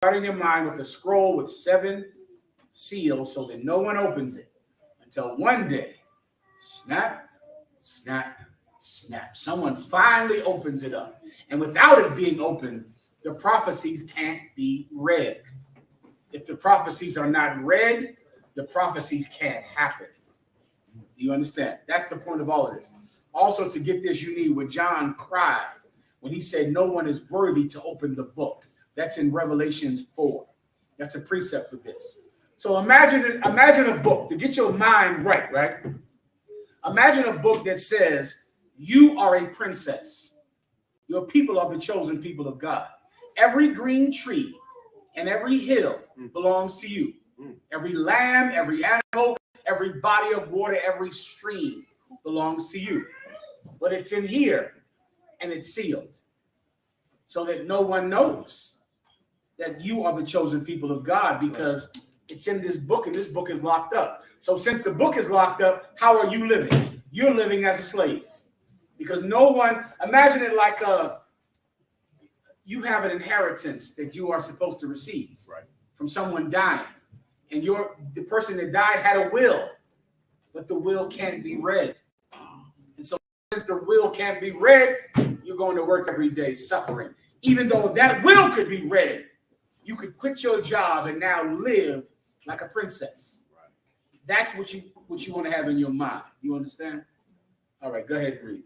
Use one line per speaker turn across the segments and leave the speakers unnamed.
start in your mind with a scroll with 7 seals so that no one opens it until one day, snap, snap, snap. Someone finally opens it up. And without it being opened, the prophecies can't be read. If the prophecies are not read, the prophecies can't happen. Do you understand? That's the point of all of this. Also, to get this, you need what John cried when he said, no one is worthy to open the book. That's in Revelations 4. That's a precept for this. So imagine a book to get your mind right? Imagine a book that says, you are a princess. Your people are the chosen people of God. Every green tree and every hill belongs to you. Every lamb, every animal, every body of water, every stream belongs to you. But it's in here and it's sealed so that no one knows that you are the chosen people of God, because it's in this book and this book is locked up. So since the book is locked up, how are you living? You're living as a slave, because no one, imagine it like you have an inheritance that you are supposed to receive from someone dying, and the person that died had a will, but the will can't be read. And so since the will can't be read, you're going to work every day suffering. Even though that will could be read, you could quit your job and now live like a princess. That's what you want to have in your mind. You understand? All right, go ahead and read.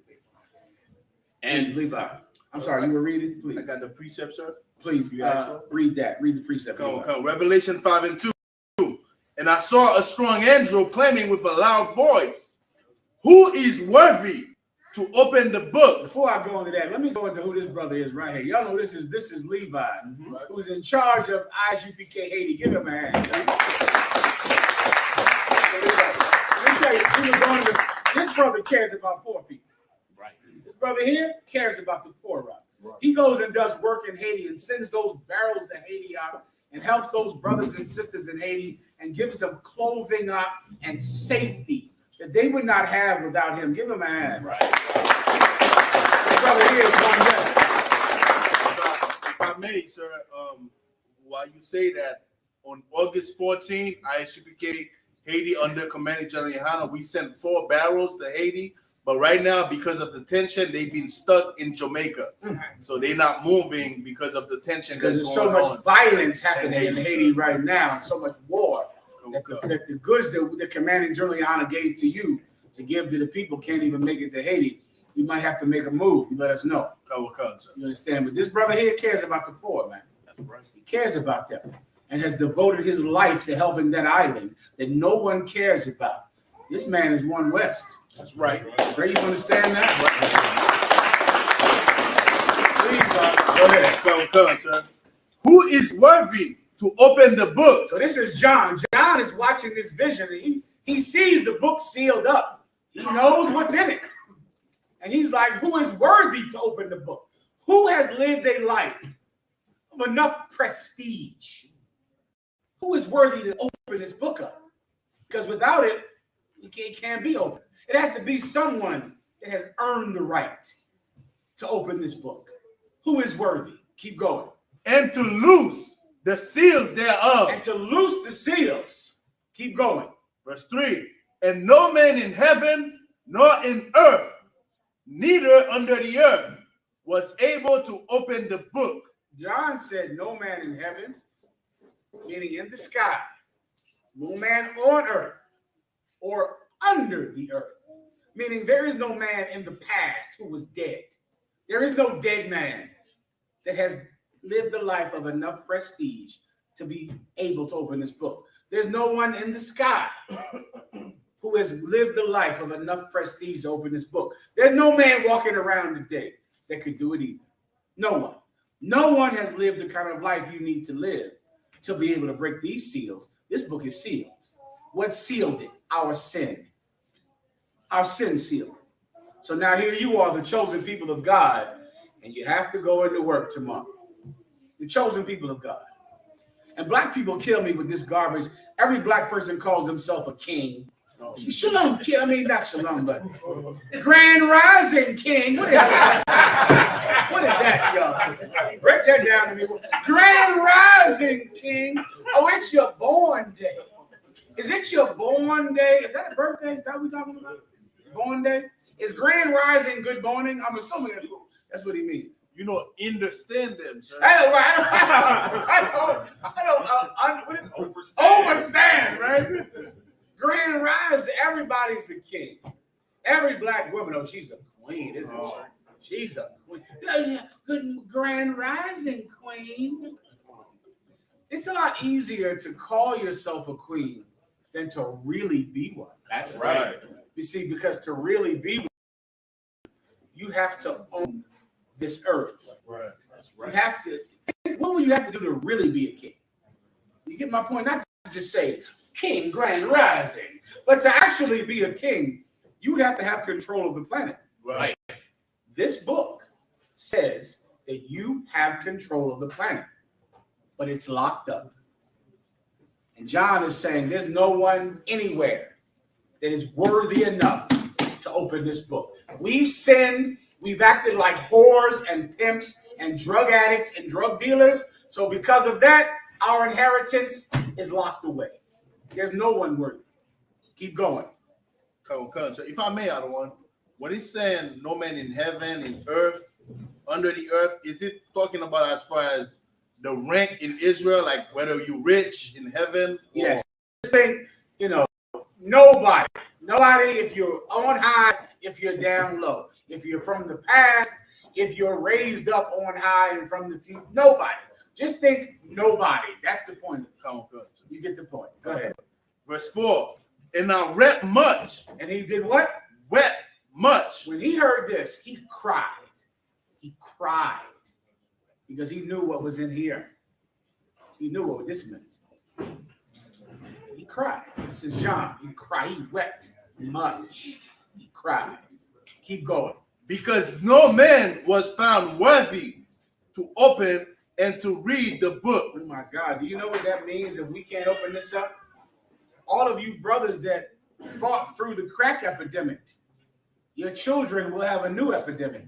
And please, Levi. I'm sorry, you were reading? Please.
I got the precept, sir.
Please read that. Read the precept.
Come. Revelation 5:2. And I saw a strong angel claiming with a loud voice, who is worthy to open the book?
Before I go into that, let me go into who this brother is right here. Y'all know this is Levi, who's in charge of I.S.U.P.K Haiti. Give him a hand. Let me tell you, this brother cares about poor people. Right. This brother here cares about the poor. Right. He goes and does work in Haiti and sends those barrels to Haiti out and helps those brothers and sisters in Haiti and gives them clothing up and safety that they would not have without him. Give him a hand. Right. Brother here is one yes.
If I may, sir, while you say that, on August 14th, I.S.U.P.K Haiti under Commanding General YAHANNA, we sent 4 barrels to Haiti, but right now, because of the tension, they've been stuck in Jamaica. So they're not moving because of the tension.
Because there's so much violence happening in Haiti right now, so much war, that the goods that the Commanding General YAHANNA gave to you to give to the people can't even make it to Haiti. You might have to make a move. You let us know. You understand? But this brother here cares about the poor, man. He cares about them and has devoted his life to helping that island that no one cares about. This man is one West. That's right. Ray, you understand that?
Please, go ahead. Sir. Who is worthy to open the book?
So this is John. John is watching this vision, and he sees the book sealed up. He knows what's in it. And he's like, who is worthy to open the book? Who has lived a life of enough prestige? Who is worthy to open this book up? Because without it, it can't be open. It has to be someone that has earned the right to open this book. Who is worthy? Keep going.
And to loose the seals thereof.
And to loose the seals. Keep going.
Verse 3. And no man in heaven, nor in earth, neither under the earth, was able to open the book.
John said no man in heaven, meaning in the sky, no man on earth, or under the earth, meaning there is no man in the past who was dead. There is no dead man that has lived the life of enough prestige to be able to open this book. There's no one in the sky who has lived the life of enough prestige to open this book. There's no man walking around today that could do it either. No one. No one has lived the kind of life you need to live to be able to break these seals. This book is sealed. What sealed it? Our sin. Our sin sealed it. So now here you are, the chosen people of God, and you have to go into work tomorrow. The chosen people of God. And black people kill me with this garbage. Every black person calls himself a king. Shalom, King. I mean, not Shalom, but Grand Rising King. What is that? What is that, y'all? Break that down to me. Grand Rising King. Oh, it's your born day. Is it your born day? Is that a birthday? Is that what we're talking about? Born day? Is Grand Rising good morning? I'm assuming that's what he means.
You know, understand them, sir.
I don't understand, right? Grand Rising, everybody's a king. Every black woman, oh, she's a queen, isn't she? She's a queen. Yeah, good Grand Rising queen. It's a lot easier to call yourself a queen than to really be one.
That's right.
You see, because to really be one, you have to own this earth.
Right.
That's right.
You have to. What would you have to do to really be a king? You get my point? Not to just say king, Grand Rising, but to actually be a king, you have to have control of the planet.
Right.
This book says that you have control of the planet, but it's locked up. And John is saying there's no one anywhere that is worthy enough to open this book. We've sinned, we've acted like whores and pimps and drug addicts and drug dealers. So because of that, our inheritance is locked away. There's no one worthy. Keep going.
Come. So if I may add one, when he's saying no man in heaven, in earth, under the earth, is it talking about as far as the rank in Israel, like whether you're rich in heaven?
Yes. Thing, nobody, if you're on high, if you're down low, if you're from the past, if you're raised up on high and from the future, nobody. Just think nobody. That's the point.
Come.
You get the point. Go ahead.
Verse 4. And I wept much.
And he did what?
Wept much.
When he heard this, he cried. He cried because he knew what was in here. He knew what this meant. He cried. This is John. He cried. He wept much. He cried. Keep going.
Because no man was found worthy to open and to read the book.
Oh my God. Do you know what that means if we can't open this up? All of you brothers that fought through the crack epidemic, your children will have a new epidemic.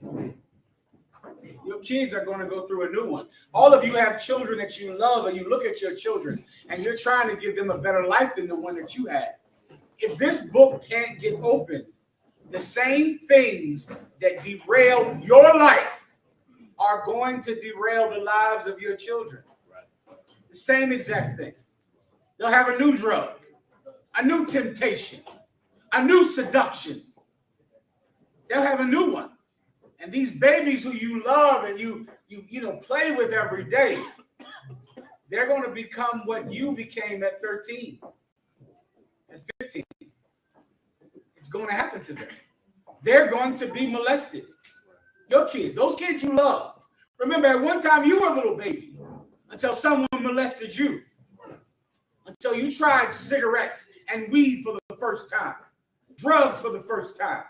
Your kids are going to go through a new one. All of you have children that you love, and you look at your children, and you're trying to give them a better life than the one that you had. If this book can't get open, the same things that derailed your life are going to derail the lives of your children. The same exact thing. They'll have a new drug, a new temptation, a new seduction. They'll have a new one. And these babies who you love and you play with every day, they're going to become what you became at 13 and 15. It's going to happen to them. They're going to be molested. Your kids, those kids you love. Remember, at one time you were a little baby until someone molested you. Until you tried cigarettes and weed for the first time, drugs for the first time.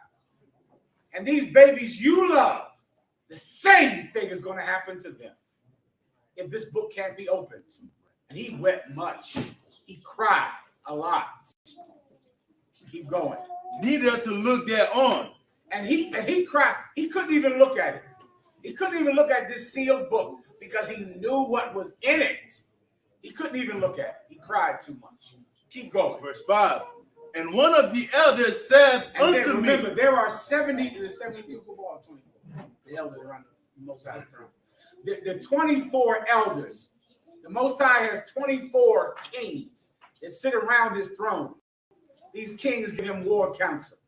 And these babies you love, the same thing is going to happen to them if this book can't be opened. And he wept much. He cried a lot. Keep going.
Neither to look thereon.
And he cried. He couldn't even look at it. He couldn't even look at this sealed book because he knew what was in it. He couldn't even look at it. He cried too much. Keep going.
Verse 5. And one of the elders said unto me.
Remember, there are 72 football, 24. The elders around the Most High's throne. The 24 elders. The Most High has 24 kings that sit around his throne. These kings give him war counsel.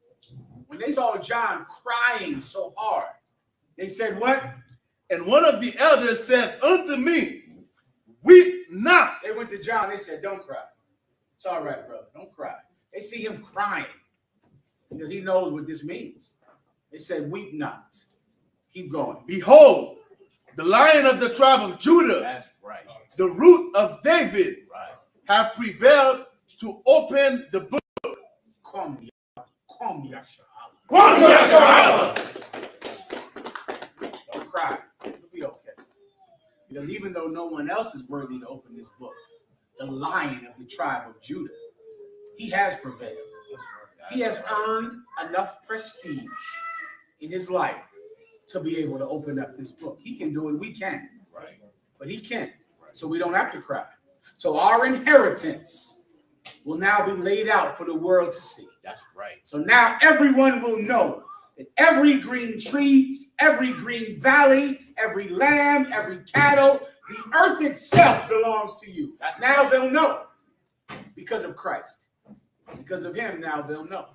When they saw John crying so hard, they said, what?
And one of the elders said unto me, weep not.
They went to John. They said, don't cry. It's all right, brother. Don't cry. They see him crying because he knows what this means. They said, weep not. Keep going.
Behold, the Lion of the tribe of Judah,
That's right.
the root of David,
Right.
have prevailed to open the book.
Come, Yasha. Don't cry. It'll be okay. Because even though no one else is worthy to open this book, the Lion of the tribe of Judah, he has prevailed. He has earned enough prestige in his life to be able to open up this book. He can do it, we can.
Right.
But he can't. So we don't have to cry. So our inheritance will now be laid out for the world to see.
That's right.
So now everyone will know that every green tree, every green valley, every lamb, every cattle, the earth itself belongs to you.
That's
now
right.
They'll know because of Christ. Because of him, now they'll know.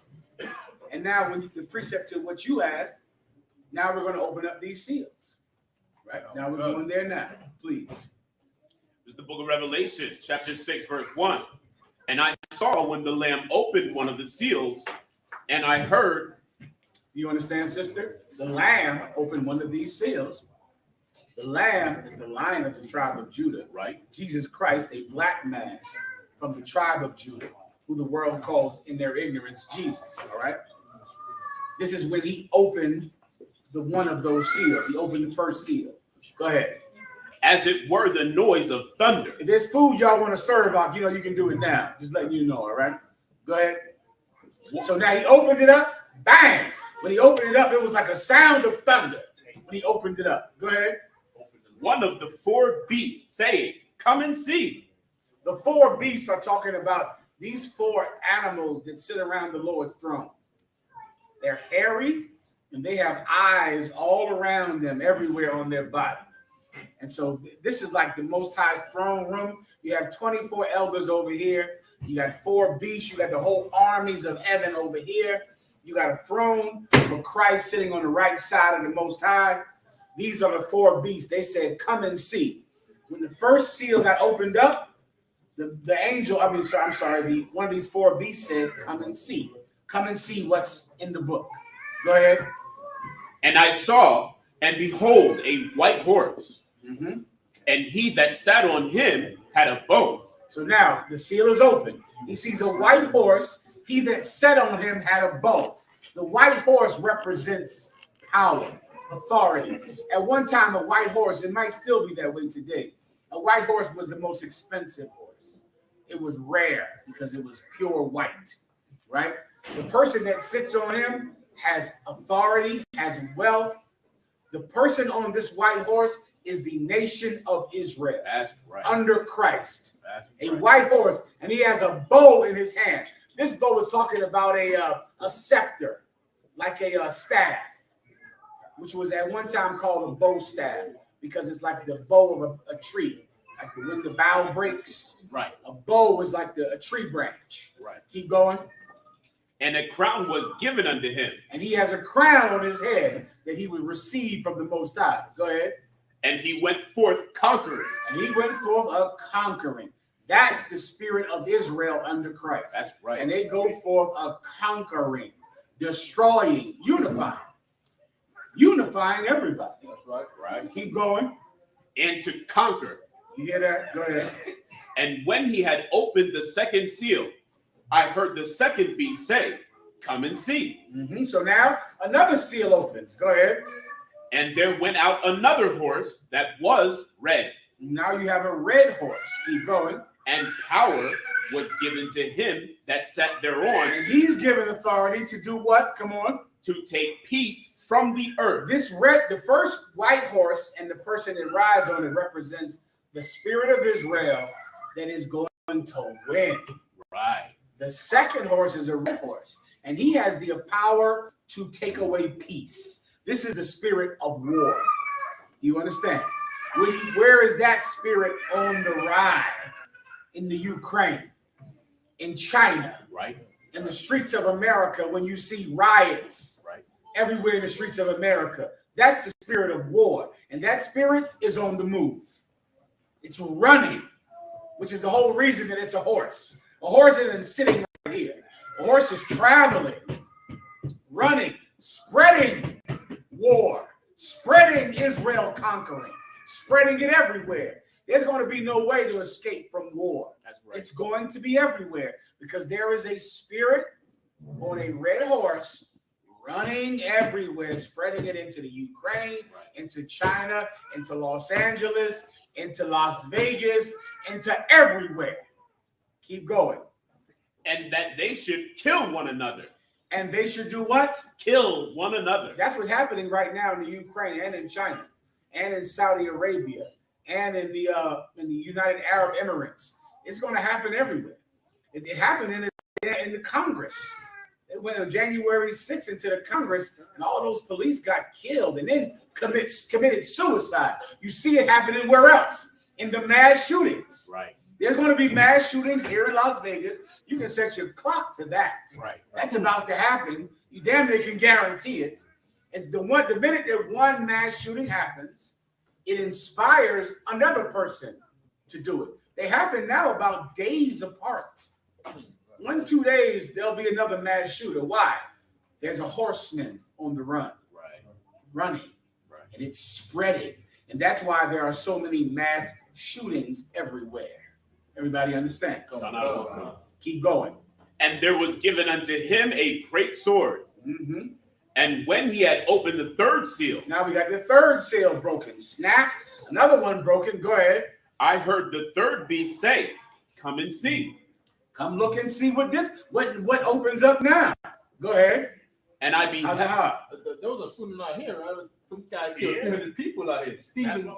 And now when the precept to what you asked, now we're going to open up these seals. Right? Now we're going there now. Please.
This is the book of Revelation, chapter 6, verse 1. And I saw when the Lamb opened one of the seals, and I heard.
You understand, sister? The Lamb opened one of these seals. The Lamb is the Lion of the tribe of Judah.
Right.
Jesus Christ, a black man from the tribe of Judah, who the world calls in their ignorance Jesus. All right. This is when he opened the one of those seals. He opened the first seal. Go ahead.
As it were the noise of thunder.
If there's food y'all want to serve out, you can do it now. Just letting you know, all right? Go ahead. So now he opened it up. Bang! When he opened it up, it was like a sound of thunder when he opened it up. Go ahead.
One of the four beasts saying, "Come and see."
The four beasts are talking about these four animals that sit around the Lord's throne. They're hairy, and they have eyes all around them, everywhere on their body. And so this is like the Most High's throne room. You have 24 elders over here. You got four beasts. You got the whole armies of heaven over here. You got a throne for Christ sitting on the right side of the Most High. These are the four beasts. They said, "Come and see." When the first seal got opened up, the angel, one of these four beasts said, "Come and see. Come and see what's in the book." Go ahead.
And I saw, and behold, a white horse.
Mm-hmm.
And he that sat on him had a bow.
So now the seal is open. He sees a white horse. He that sat on him had a bow. The white horse represents power, authority. At one time, a white horse, it might still be that way today. A white horse was the most expensive horse. It was rare because it was pure white, right? The person that sits on him has authority, has wealth. The person on this white horse is the nation of Israel.
That's right.
Under Christ.
That's
A
right.
white horse, and he has a bow in his hand. This bow is talking about a scepter, like a staff, which was at one time called a bow staff, because it's like the bow of a tree. Like when the bough breaks,
Right.
a bow is like a tree branch.
Right.
Keep going.
And a crown was given unto him.
And he has a crown on his head that he would receive from the Most High. Go ahead.
And he went forth conquering.
And he went forth a conquering. That's the spirit of Israel under Christ.
That's right.
And they go forth a conquering, destroying, unifying everybody.
That's right.
Right.
Keep going.
And to conquer.
You hear that? Go ahead.
And when he had opened the second seal, I heard the second beast say, "Come and see."
Mm-hmm. So now another seal opens. Go ahead.
And there went out another horse that was red.
Now you have a red horse. Keep going.
And power was given to him that sat thereon.
And he's given authority to do what? Come on.
To take peace from the earth.
The first white horse and the person that rides on it represents the spirit of Israel that is going to win.
Right.
The second horse is a red horse, and he has the power to take away peace. This is the spirit of war. You understand? Where is that spirit on the ride? In the Ukraine, in China,
Right.
in the streets of America, when you see riots
Right.
everywhere in the streets of America, that's the spirit of war. And that spirit is on the move. It's running, which is the whole reason that it's a horse. A horse isn't sitting right here. A horse is traveling, running, spreading war, spreading Israel conquering, spreading it everywhere. There's going to be no way to escape from war.
That's right.
It's going to be everywhere because there is a spirit on a red horse running everywhere, spreading it into the Ukraine, into China, into Los Angeles, into Las Vegas, into everywhere. Keep going.
And that they should kill one another.
And they should do what?
Kill one another.
That's what's happening right now in the Ukraine and in China and in Saudi Arabia and in the United Arab Emirates. It's going to happen everywhere. It happened in the Congress. It went on January 6th into the Congress, and all those police got killed and then committed suicide. You see it happening where else? In the mass shootings.
Right.
There's going to be mass shootings here in Las Vegas. You can set your clock to that.
Right.
That's about to happen. You damn near can guarantee it. It's the minute that one mass shooting happens, it inspires another person to do it. They happen now about days apart. 1-2 days, there'll be another mass shooter. Why? There's a horseman on the run.
Right.
Running.
Right.
And it's spreading. And that's why there are so many mass shootings everywhere. Everybody understand? Keep going.
And there was given unto him a great sword.
Mm-hmm.
And when he had opened the third seal,
now we got the third seal broken. Snap, another one broken. Go ahead.
I heard the third beast say, "Come and see."
Come look and see what opens up now. Go ahead.
And I beheld.
How's it hard?
There was a shooting out here, right? Some guy killed 300 people out here. Stephen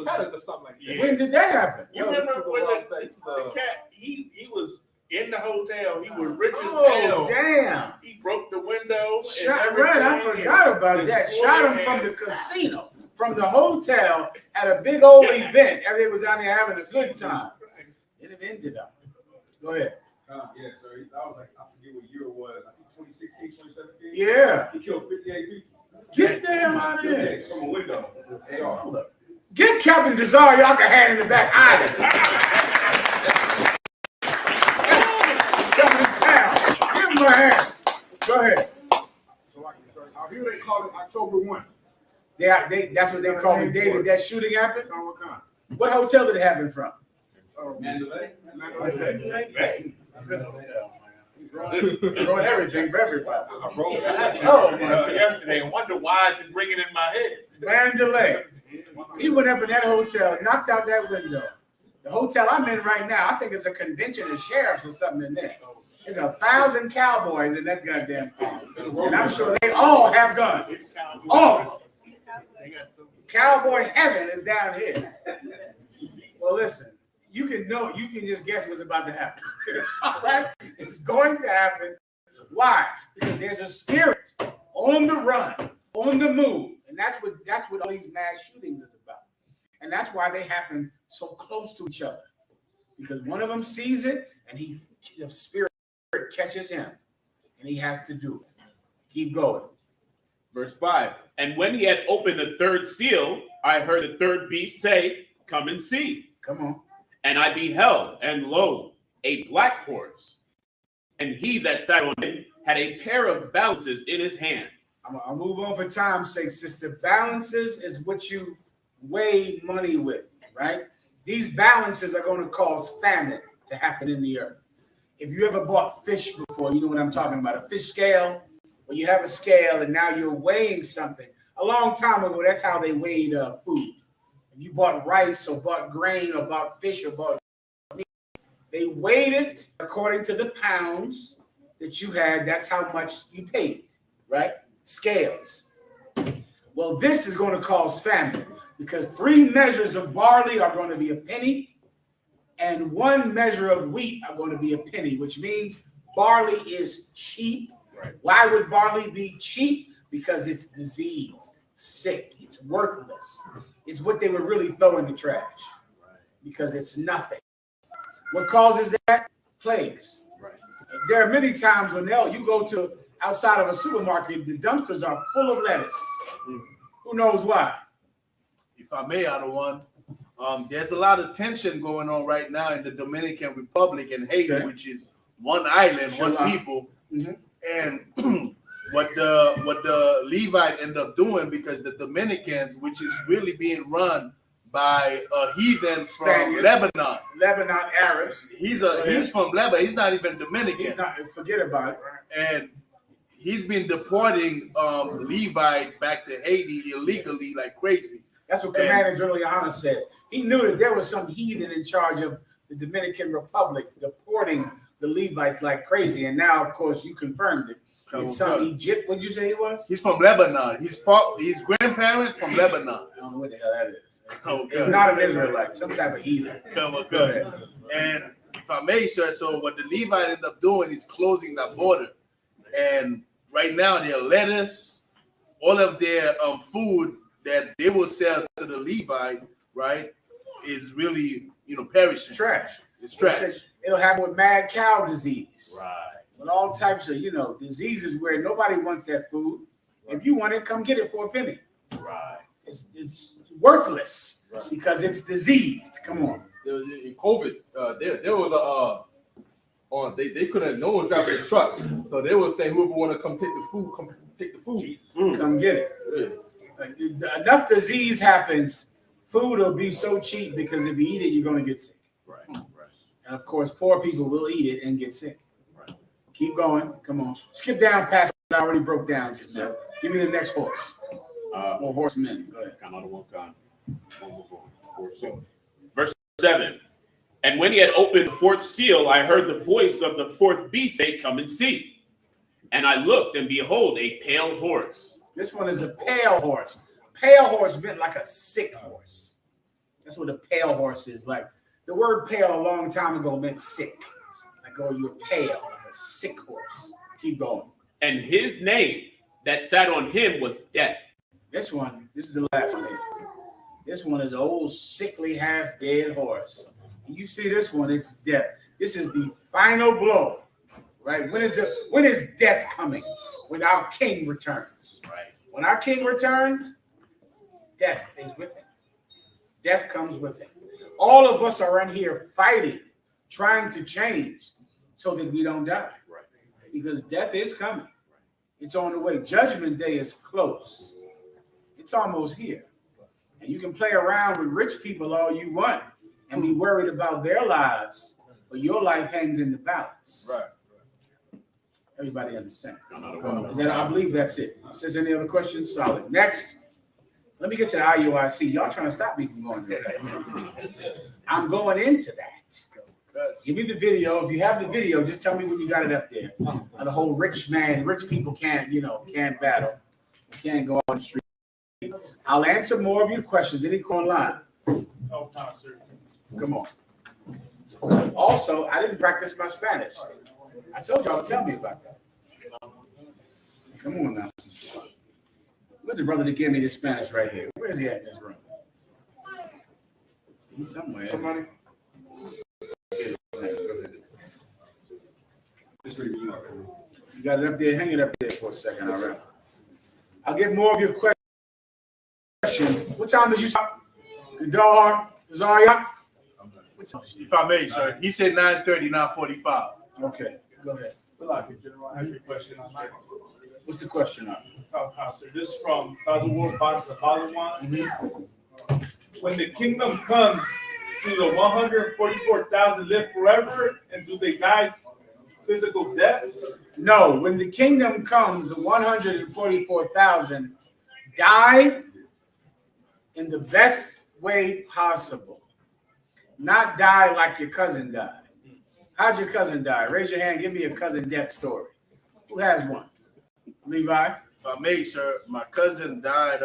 Paddock or something like that.
When did that happen?
You remember when the cat, he was in the hotel, he was rich as
Oh,
hell.
damn.
He broke the window.
Shot, right, I forgot about that. Shot him from the casino, from the hotel at a big old event. Everybody was down there having a good time. And it ended up. Go ahead.
Yeah, sir. I was like, I forget what year it was. I think 2016, 2017.
Yeah.
He killed 58 people.
Get them out of here.
From a window. AR.
Get Captain Desire, y'all can hand in the back. Give him a hand. Go ahead.
So out here they call it October 1.
That's what they call the day that shooting happened. What hotel did it happen from?
Mandalay.
Throwing everything for everybody.
Yesterday, and wonder why it's ringing in my head.
Mandalay. He went up in that hotel, knocked out that window. The hotel I'm in right now, I think it's a convention of sheriffs or something in there. There's 1,000 cowboys in that goddamn thing. And I'm sure they all have guns. All of them. Cowboy heaven is down here. Well, listen. You can just guess what's about to happen. All right? It's going to happen. Why? Because there's a spirit on the run, on the move. And that's what all these mass shootings is about. And that's why they happen so close to each other. Because one of them sees it and the spirit catches him. And he has to do it. Keep going.
Verse 5. And when he had opened the third seal, I heard the third beast say, "Come and see."
Come on.
And I beheld, and lo, a black horse. And he that sat on it had a pair of balances in his hand.
I'll move on for time's sake, sister. Balances is what you weigh money with, right? These balances are going to cause famine to happen in the earth. If you ever bought fish before, you know what I'm talking about. A fish scale, where you have a scale and now you're weighing something. A long time ago, that's how they weighed food. If you bought rice or bought grain or bought fish or bought meat, they weighed it according to the pounds that you had. That's how much you paid, right? Scales. Well, this is going to cause famine because 3 measures of barley are going to be a penny and 1 measure of wheat are going to be a penny, which means barley is cheap. Right. Why would barley be cheap? Because it's diseased, sick, it's worthless. It's what they would really throw in the trash because it's nothing. What causes that? Plagues. Right. There are many times when you go to outside of a supermarket, the dumpsters are full of lettuce. Who knows why?
If I may, out of one, there's a lot of tension going on right now in the Dominican Republic and Haiti, okay, which is one island, one people. Mm-hmm. And what the Levite ended up doing, because the Dominicans, which is really being run by heathens from Spaniards, Lebanon
Arabs.
He's from Lebanon. He's not even Dominican.
He's not. Forget about it.
And he's been deporting Levite back to Haiti illegally like crazy.
That's what Commander General YAHANNA said. He knew that there was some heathen in charge of the Dominican Republic deporting the Levites like crazy. And now, of course, you confirmed it. It's some Egypt. What'd you say he was?
He's from Lebanon. His grandparents from Lebanon.
I don't know what the hell that is.
Okay.
It's not an Israelite, some type of heathen.
Come on, go ahead. And if I may, sir, so what the Levite ended up doing is closing that border. And right now, their lettuce, all of their food that they will sell to the Levite, right, is really, perishing.
Trash.
It's trash.
It'll happen with mad cow disease.
Right.
With all types of, diseases where nobody wants that food. If you want it, come get it for a penny.
Right.
It's worthless because it's diseased. Come on.
In COVID, there was they couldn't, no one driving the trucks, so they would say whoever want to come take the food, come take the food.
Come get it. Enough disease happens, food will be so cheap because if you eat it, you're going to get sick.
Right.
And of course, poor people will eat it and get sick. Right. Keep going. Come on. Skip down past what I already broke down just now. Give me the next horse. Or horsemen. Go ahead.
Verse 7. And when he had opened the fourth seal, I heard the voice of the fourth beast say, "Come and see." And I looked, and behold, a pale horse.
This one is a pale horse. Pale horse meant like a sick horse. That's what a pale horse is. Like the word pale a long time ago meant sick. Like, oh, you're pale, like a sick horse. Keep going.
And his name that sat on him was Death.
This is the last one here. This one is an old, sickly, half-dead horse. And you see this one, it's death. This is the final blow, right? When is death coming? When our king returns.
Right.
When our king returns, death is with him. Death comes with him. All of us are in here fighting, trying to change so that we don't die.
Right.
Because death is coming. It's on the way. Judgment Day is close. It's almost here. And you can play around with rich people all you want and be worried about their lives, but your life hangs in the balance.
Right.
Everybody understand? I believe that's it. Says any other questions? Solid. Next. Let me get to the IUIC. Y'all trying to stop me from going there. I'm going into that. Give me the video. If you have the video, just tell me when you got it up there. The whole rich people can't battle. Can't go on the street. I'll answer more of your questions. Any online?
Oh, sir.
Come on. Also, I didn't practice my Spanish. I told y'all to tell me about that. Come on now. Where's the brother that gave me this Spanish right here? Where is he at in this room? He's somewhere. Somebody? You got it up there? Hang it up there for a second, all right? I'll get more of your questions. What time did you stop? Zaria?
If I may, sir, he said 9:30, not 45.
Okay, go ahead.
General, I have a question on that.
What's the question on?
Sir, this is from Tazawar Bonds of When the kingdom comes, do the 144,000 live forever, and do they die physical deaths?
No, when the kingdom comes, the 144,000 die in the best way possible. Not die like your cousin died. How'd your cousin die? Raise your hand. Give me a cousin death story. Who has one? Levi?
If I may, sir, my cousin died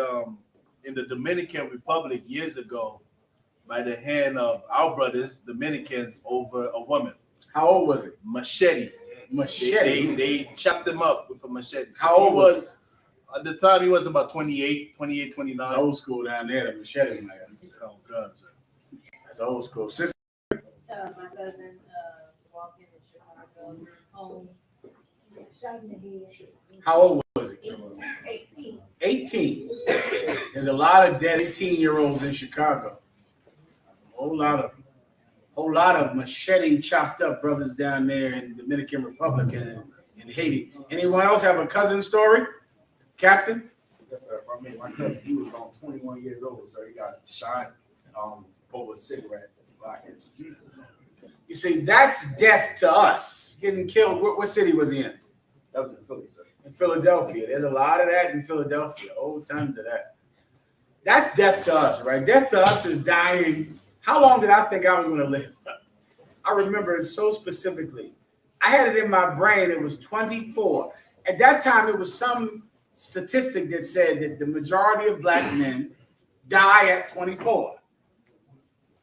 in the Dominican Republic years ago by the hand of our brothers, Dominicans, over a woman.
How old was it?
Machete.
Machete.
They chopped him up with a machete.
How old was
At the time, he was about 28, 29.
It's old school down there, the machete man.
Oh, God, sir.
That's old school. Sister?
My cousin walking in Chicago, home, shot in the head.
How old was he?
18.
18. There's a lot of dead 18-year-olds in Chicago. A whole lot of machete chopped up brothers down there in the Dominican Republic and in Haiti. Anyone else have a cousin story? Captain?
Yes, sir. I mean, my cousin, he was 21 years old, so he got shot over a cigarette.
You see, that's death to us. Getting killed. What city was he in?
That was in Philly, sir.
In Philadelphia. There's a lot of that in Philadelphia. Old tons of that. That's death to us, right? Death to us is dying. How long did I think I was going to live? I remember it so specifically. I had it in my brain. It was 24. at that time, it was some statistic that said that the majority of black men die at 24.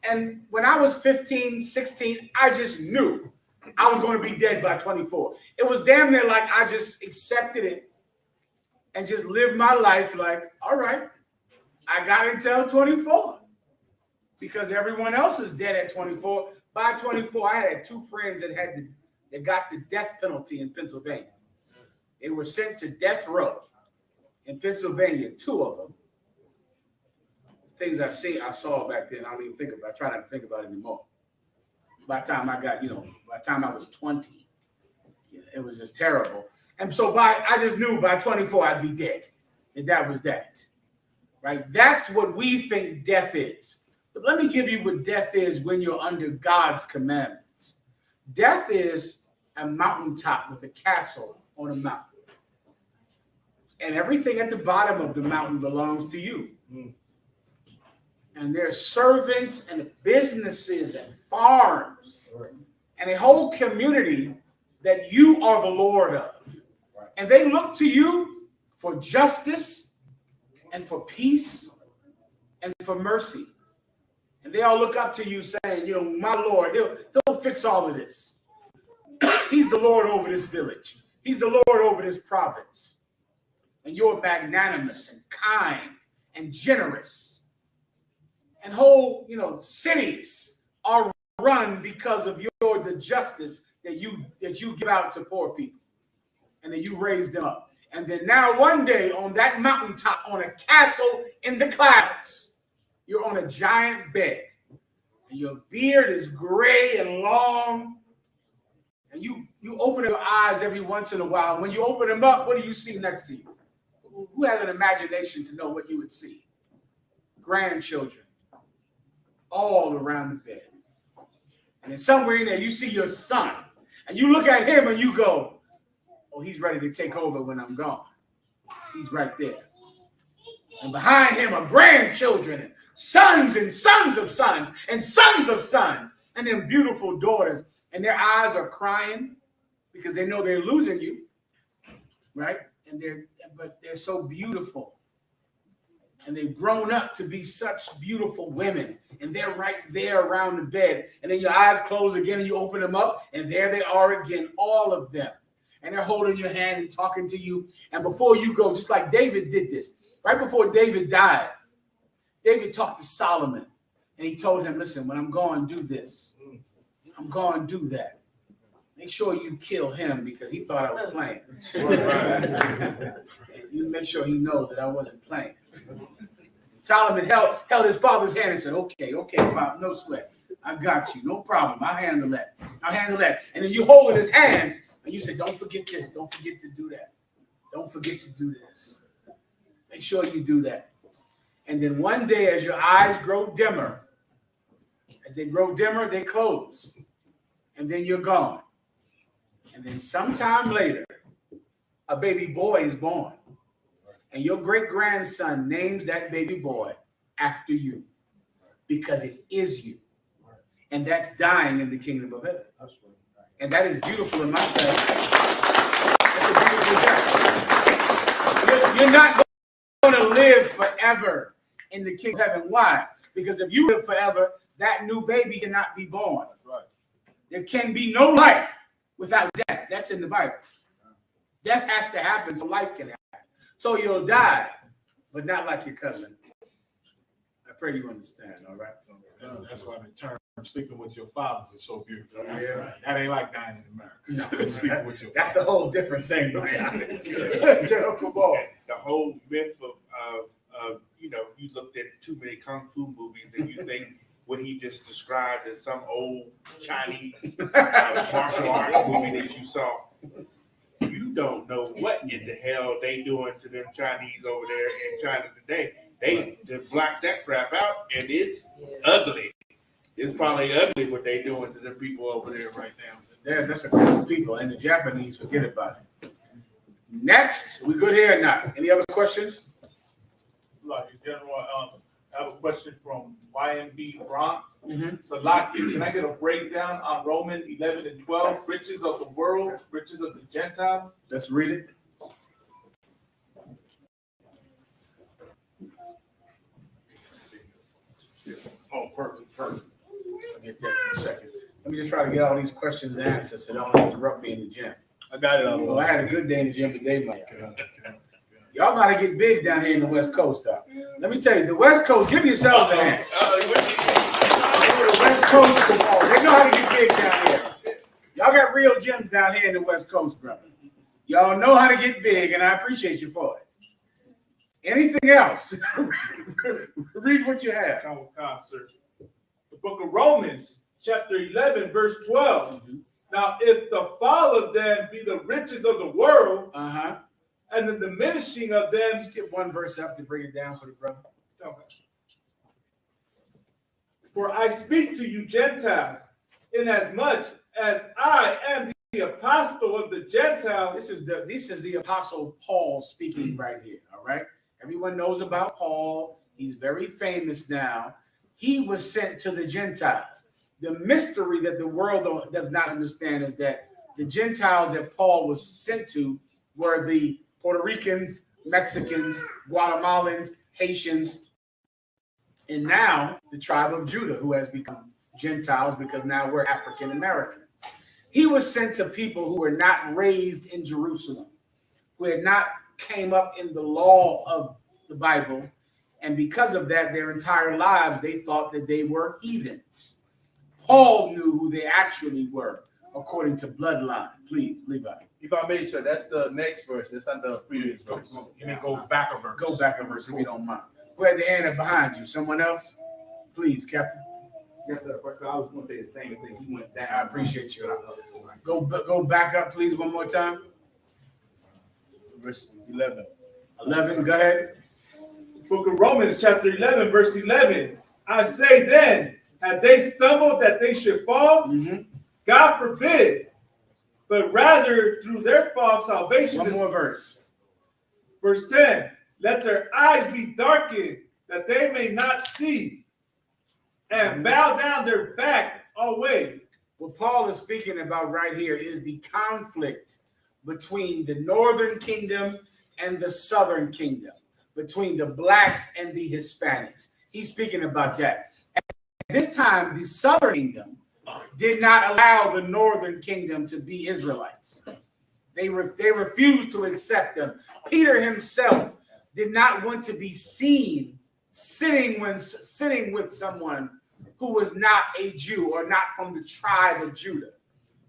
And when I was 15, 16, I just knew I was going to be dead by 24. It was damn near like I just accepted it and just lived my life like, all right, I got until 24 because everyone else is dead at 24. By 24, I had 2 friends that got the death penalty in Pennsylvania. They were sent to death row in Pennsylvania, 2 of them. Things I saw back then, I don't even think about. I try not to think about it anymore. By the time I got, by the time I was 20, it was just terrible. And so I just knew by 24 I'd be dead. And that was that. Right? That's what we think death is. But let me give you what death is when you're under God's commandments. Death is a mountaintop with a castle on a mountain. And everything at the bottom of the mountain belongs to you. And there's servants and businesses and farms and a whole community that you are the Lord of. And they look to you for justice and for peace and for mercy. And they all look up to you saying, my Lord, he'll fix all of this. He's the Lord over this village. He's the Lord over this province. And you're magnanimous and kind and generous. And whole, cities are run because of the justice that you give out to poor people, and that you raise them up. And then now one day on that mountaintop, on a castle in the clouds, you're on a giant bed, and your beard is gray and long, and you open your eyes every once in a while. When you open them up, what do you see next to you? Who has an imagination to know what you would see? Grandchildren. All around the bed. And then somewhere in there, you see your son. And you look at him and you go, oh, he's ready to take over when I'm gone. He's right there. And behind him are grandchildren and sons of sons and sons of sons. And then beautiful daughters. And their eyes are crying because they know they're losing you. Right? But they're so beautiful. And they've grown up to be such beautiful women. And they're right there around the bed. And then your eyes close again and you open them up. And there they are again, all of them. And they're holding your hand and talking to you. And before you go, just like David did this, right before David died, David talked to Solomon. And he told him, listen, when I'm going, do this. I'm going to do that. Make sure you kill him because he thought I was playing. You make sure he knows that I wasn't playing. Solomon held his father's hand and said, okay, Pop, no sweat. I got you. No problem. I'll handle that. And then you hold his hand and you say, don't forget this. Don't forget to do that. Don't forget to do this. Make sure you do that. And then one day as your eyes grow dimmer, as they grow dimmer, they close. And then you're gone. And then sometime later, a baby boy is born. And your great-grandson names that baby boy after you because it is you. And that's dying in the kingdom of heaven. And that is beautiful in my sight. That's a beautiful death. You're not going to live forever in the kingdom of heaven. Why? Because if you live forever, that new baby cannot be born. There can be no life without death. That's in the Bible. Death has to happen so life can happen. So you'll die, but not like your cousin. I pray you understand, all right?
That's why the term sleeping with your fathers is so beautiful.
Yeah, right.
That ain't like dying in America.
No,
Sleeping with your
that's a whole different thing.
The whole myth of you looked at too many kung fu movies and you think what he just described as some old Chinese martial arts movie that you saw. You don't know what in the hell they doing to them Chinese over there in China today. They blacked that crap out, and it's ugly. It's probably ugly what they doing to the people over there right now.
That's a group of people, and the Japanese forget about it. Next, we good here or not? Any other questions?
Like General, I have a question from YMB Bronx.
Mm-hmm.
Salaki, can I get a breakdown on Romans 11 and 12? Riches of the world, riches of the Gentiles.
Let's read it. Oh, perfect. I'll get that in a second. Let me just try to get all these questions answered so don't interrupt me in the gym.
I got it.
Well, I had a good day in the gym today, Mike. Y'all gotta get big down here in the West Coast, though. Let me tell you, the West Coast, give yourselves a hand. The West Coast, they know how to get big down here. Y'all got real gyms down here in the West Coast, brother. Y'all know how to get big, and I appreciate you for it. Anything else? Read what you have.
Sir. The book of Romans, chapter 11, verse 12. Now, if the fall of them be the riches of the world, and the diminishing of them.
Skip one verse up to bring it down for the brother.
For I speak to you Gentiles, inasmuch as I am the apostle of the Gentiles.
This is the apostle Paul speaking right here. All right. Everyone knows about Paul. He's very famous now. He was sent to the Gentiles. The mystery that the world does not understand is that the Gentiles that Paul was sent to were the Puerto Ricans, Mexicans, Guatemalans, Haitians, and now the tribe of Judah, who has become Gentiles because now we're African Americans. He was sent to people who were not raised in Jerusalem, who had not came up in the law of the Bible, and because of that, their entire lives, they thought that they were heathens. Paul knew who they actually were, according to bloodline. Please, Levi.
If I may, sir, that's the next verse. That's not the previous verse.
You mean go back a verse?
Go back a verse if you don't mind. Who had the hand behind you? Someone else? Please, Captain.
Yes, sir. I was going to say the same thing. He went down.
I appreciate you. Go back up, please, one more time.
Verse 11.
11, go ahead.
Book of Romans, chapter 11, verse 11. I say then, had they stumbled that they should fall? God forbid. But rather through their fall, salvation
One more verse.
Verse 10. Let their eyes be darkened, that they may not see, and bow down their back always.
What Paul is speaking about right here is the conflict between the northern kingdom and the southern kingdom, between the blacks and the Hispanics. He's speaking about that. At this time, the southern kingdom did not allow the northern kingdom to be Israelites. They refused to accept them. Peter himself did not want to be seen sitting with someone who was not a Jew or not from the tribe of Judah,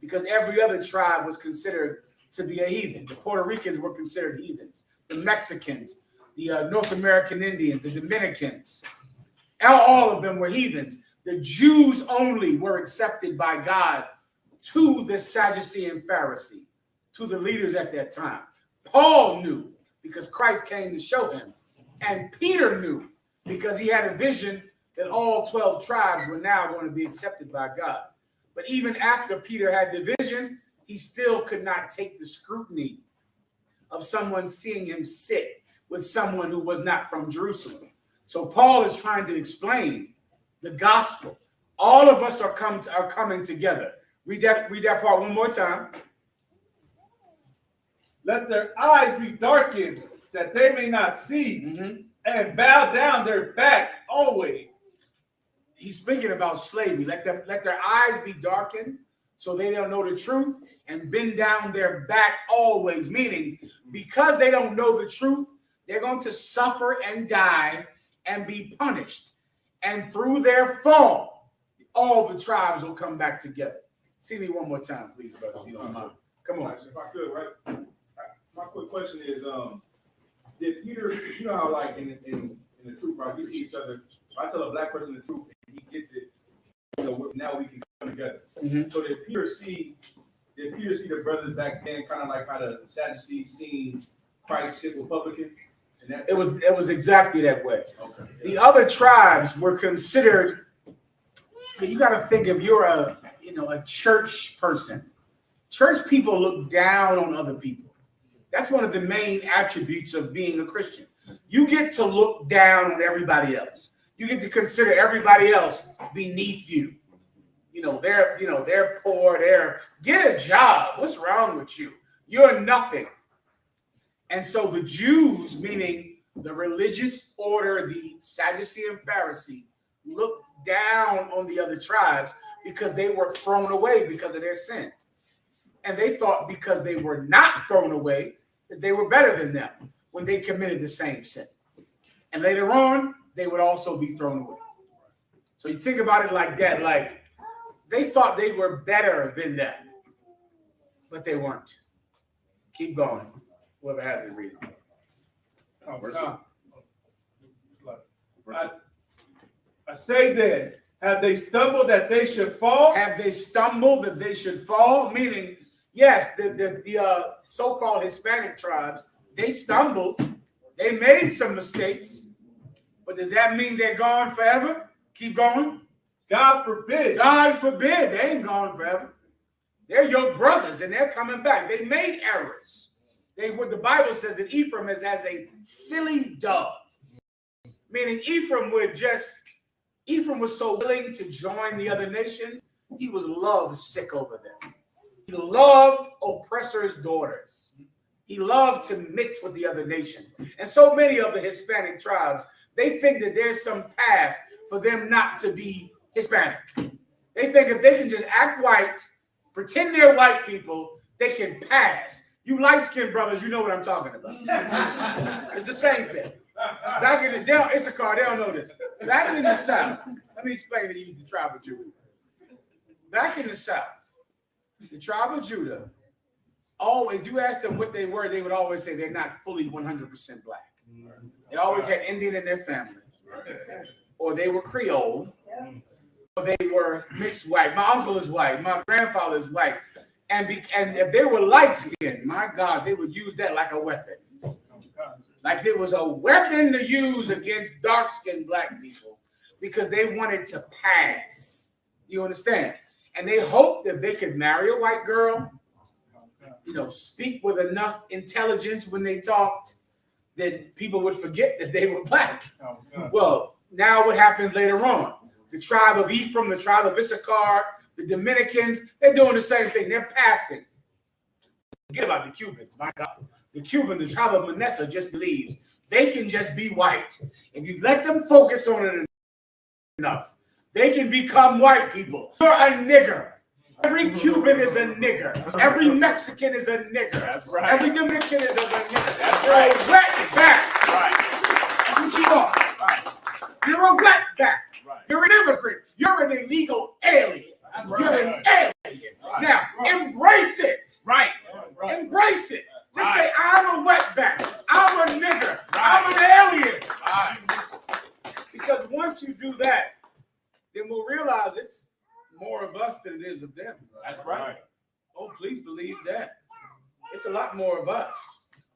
because every other tribe was considered to be a heathen. The Puerto Ricans were considered heathens. The Mexicans, the North American Indians, the Dominicans, all of them were heathens. The Jews only were accepted by God to the Sadducee and Pharisee, to the leaders at that time. Paul knew because Christ came to show him. And Peter knew because he had a vision that all 12 tribes were now going to be accepted by God. But even after Peter had the vision, he still could not take the scrutiny of someone seeing him sit with someone who was not from Jerusalem. So Paul is trying to explain the gospel. All of us are coming together. Read that part one more time.
Let their eyes be darkened, that they may not see, and bow down their back always.
He's speaking about slavery. Let their eyes be darkened so they don't know the truth, and bend down their back always. Meaning, because they don't know the truth, they're going to suffer and die and be punished. And through their fall, all the tribes will come back together. See me one more time, please, brother, if you don't mind. Come on.
If I could, right? My quick question is, did Peter, you know how like in the truth, right? We see each other. I tell a black person the truth, and he gets it. You know, now we can come together. So did Peter see the brothers back then, kind of like how the Sadducees seen Christ sit with publicans?
It was exactly that way.
Okay.
The other tribes were considered. You got to think if you're a church person. Church people look down on other people. That's one of the main attributes of being a Christian. You get to look down on everybody else. You get to consider everybody else beneath you. They're poor. Get a job. What's wrong with you? You're nothing. And so the Jews, meaning the religious order, the Sadducee and Pharisee, looked down on the other tribes because they were thrown away because of their sin. And they thought because they were not thrown away, that they were better than them when they committed the same sin. And later on, they would also be thrown away. So you think about it like that, like they thought they were better than them, but they weren't. Keep going. Whoever has it, read it.
Oh, no. I say then, have they stumbled that they should fall?
Have they stumbled that they should fall? Meaning, yes, the so-called Hispanic tribes, they stumbled. They made some mistakes. But does that mean they're gone forever? Keep going.
God forbid.
God forbid. They ain't gone forever. They're your brothers, and they're coming back. They made errors. What the Bible says that Ephraim is as a silly dove. Meaning Ephraim was so willing to join the other nations, he was love sick over them. He loved oppressors' daughters. He loved to mix with the other nations. And so many of the Hispanic tribes, they think that there's some path for them not to be Hispanic. They think if they can just act white, pretend they're white people, they can pass. You light-skinned brothers, you know what I'm talking about. It's the same thing. Back in the Isupk, they don't know this. Back in the South, let me explain to you the tribe of Judah. Back in the South, the tribe of Judah, always, you ask them what they were, they would always say they're not fully 100% black. They always had Indian in their family, or they were Creole, or they were mixed white. My uncle is white, my grandfather is white, and if they were light-skinned, my God, they would use that like a weapon. Like it was a weapon to use against dark-skinned black people because they wanted to pass. You understand? And they hoped that they could marry a white girl, speak with enough intelligence when they talked, that people would forget that they were black. Well, now what happens later on? The tribe of Ephraim, the tribe of Issachar, the Dominicans, they're doing the same thing. They're passing. Forget about the Cubans, my God. The Cuban, the tribe of Manasseh, just believes they can just be white. If you let them focus on it enough, they can become white people. You're a nigger. Every Cuban is a nigger. Every Mexican is a nigger.
That's right.
Every Dominican is a nigger.
That's
You're
right.
a wetback.
Right.
That's what you are.
Right.
You're a wetback.
Right.
You're an immigrant. You're an illegal alien.
That's
You're
right.
an alien.
Right.
Now, embrace it.
Right.
Embrace it. Just
Right.
say, I'm a wetback. I'm a nigger.
Right.
I'm an alien.
Right.
Because once you do that, then we'll realize it's more of us than it is of them.
That's right.
Oh, please believe that. It's a lot more of us.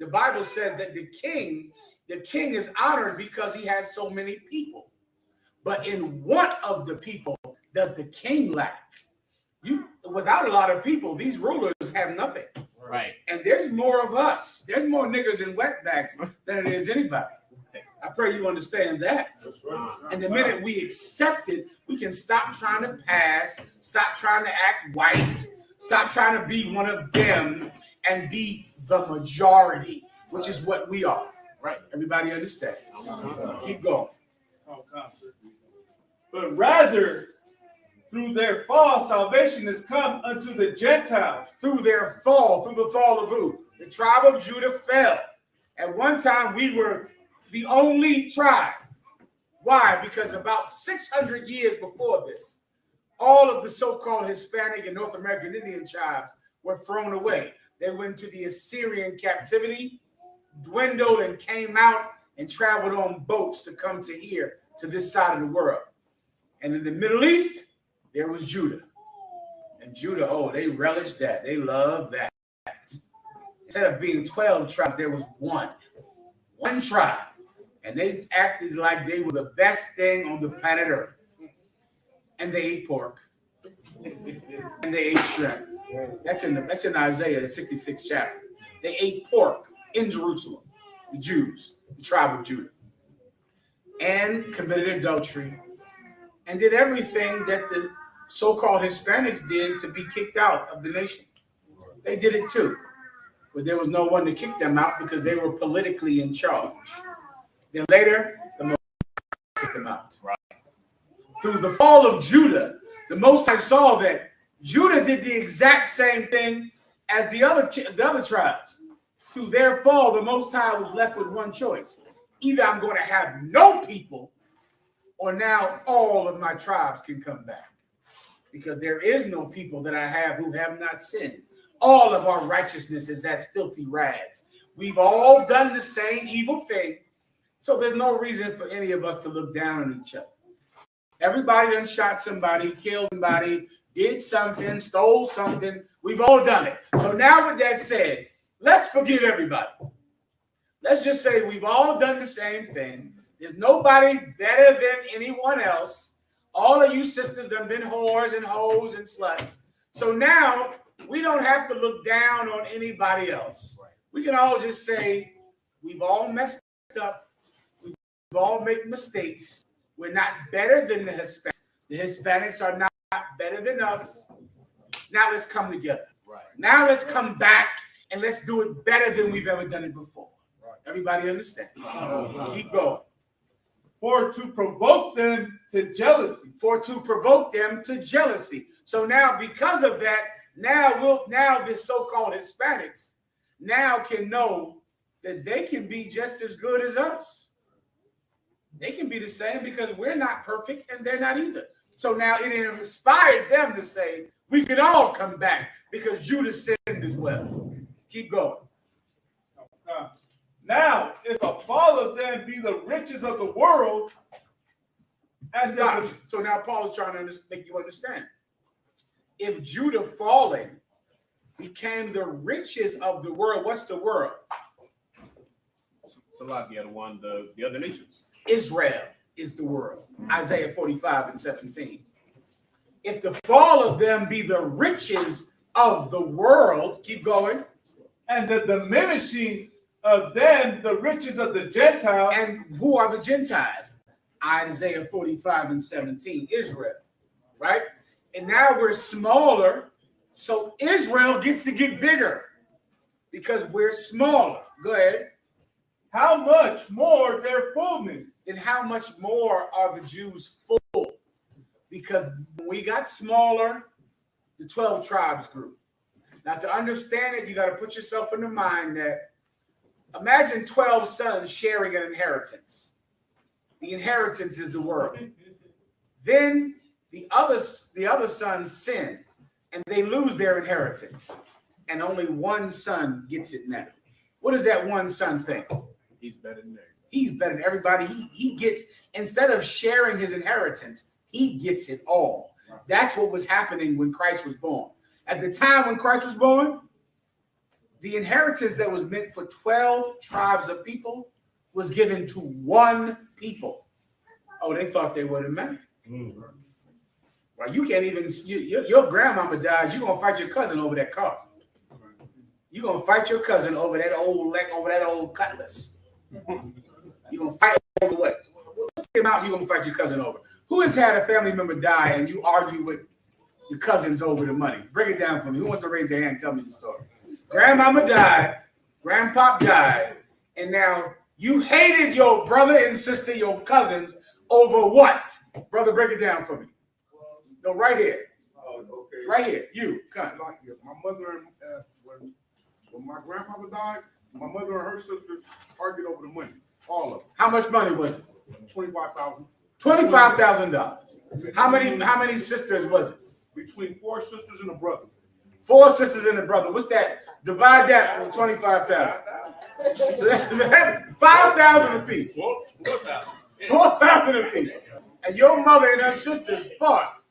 The Bible says that the king is honored because he has so many people. But in what of the people does the king lack? Without a lot of people, these rulers have nothing.
Right.
And there's more of us. There's more niggers and wetbacks than it is anybody. I pray you understand that. And the minute we accept it, we can stop trying to pass, stop trying to act white, stop trying to be one of them, and be the majority, which is what we are. Right? Everybody understands. Keep going.
But rather, through their fall, salvation has come unto the Gentiles.
Through the fall of who? The tribe of Judah fell. At one time, we were the only tribe. Why? Because about 600 years before this, all of the so-called Hispanic and North American Indian tribes were thrown away. They went to the Assyrian captivity, dwindled, and came out and traveled on boats to come to here, to this side of the world. And in the Middle East, there was Judah. And Judah, they relished that. They loved that. Instead of being 12 tribes, there was one tribe. And they acted like they were the best thing on the planet Earth. And they ate pork. And they ate shrimp. That's in Isaiah, the 66th chapter. They ate pork in Jerusalem, the Jews, the tribe of Judah. And committed adultery. And did everything that the so-called Hispanics did to be kicked out of the nation. They did it too. But there was no one to kick them out because they were politically in charge. Then later, the Muslims kicked them out. Right. through the fall of Judah, the Most High saw that Judah did the exact same thing as the other tribes. Through their fall, the Most High was left with one choice. Either I'm going to have no people, or now all of my tribes can come back. Because there is no people that I have who have not sinned. All of our righteousness is as filthy rags. We've all done the same evil thing. So there's no reason for any of us to look down on each other. Everybody done shot somebody, killed somebody, did something, stole something. We've all done it. So now with that said, let's forgive everybody. Let's just say we've all done the same thing. There's nobody better than anyone else. All of you sisters done been whores and hoes and sluts. So now we don't have to look down on anybody else. We can all just say we've all messed up. We've all made mistakes. We're not better than the Hispanics. The Hispanics are not better than us. Now let's come together.
Right.
Now let's come back and let's do it better than we've ever done it before. Right. Everybody understand? Keep going.
For to provoke them to jealousy.
For to provoke them to jealousy. So now because of that, now the so-called Hispanics now can know that they can be just as good as us. They can be the same because we're not perfect and they're not either. So now it inspired them to say, we can all come back because Judah sinned as well. Keep going.
Now, if a fall of them be the riches of the world,
so now Paul is trying to make you understand. If Judah falling became the riches of the world, what's the world?
Salakia, the other nations.
Israel is the world. Isaiah 45 and 17. If the fall of them be the riches of the world, keep going.
And the diminishing of them, the riches of the Gentiles.
And who are the Gentiles? Isaiah 45 and 17, Israel, right? And now we're smaller, so Israel gets to get bigger because we're smaller. Go ahead.
How much more their fullness?
And how much more are the Jews full? Because when we got smaller, the 12 tribes grew. Now, to understand it, you got to put yourself in the mind that imagine 12 sons sharing an inheritance. The inheritance is the world. Then the other sons sin, and they lose their inheritance. And only one son gets it now. What does that one son think?
He's better than everybody.
He's better than everybody. He gets, instead of sharing his inheritance, he gets it all. That's what was happening when Christ was born. At the time when Christ was born, the inheritance that was meant for 12 tribes of people was given to one people. Oh, they thought they were the man. Well, you can't even, your grandmama died, you're going to fight your cousin over that car. You're going to fight your cousin over that old cutlass. You're going to fight over what? What's the amount you're going to fight your cousin over? Who has had a family member die and you argue with your cousins over the money? Break it down for me. Who wants to raise their hand and tell me the story? Grandmama died, grandpop died, and now you hated your brother and sister, your cousins, over what? Brother, break it down for me. No, right here.
Oh, okay.
Right here. You, come.
My mother, when my grandfather died, my mother and her sisters argued over the money. All of them.
How much money was it?
$25,000.
$25,000. How many sisters was it?
Between 4 sisters and a brother.
4 sisters and a brother. What's that? Divide that with 25,000. So that's 5,000 apiece.
4,000.
4,000 apiece. And your mother and her sisters fought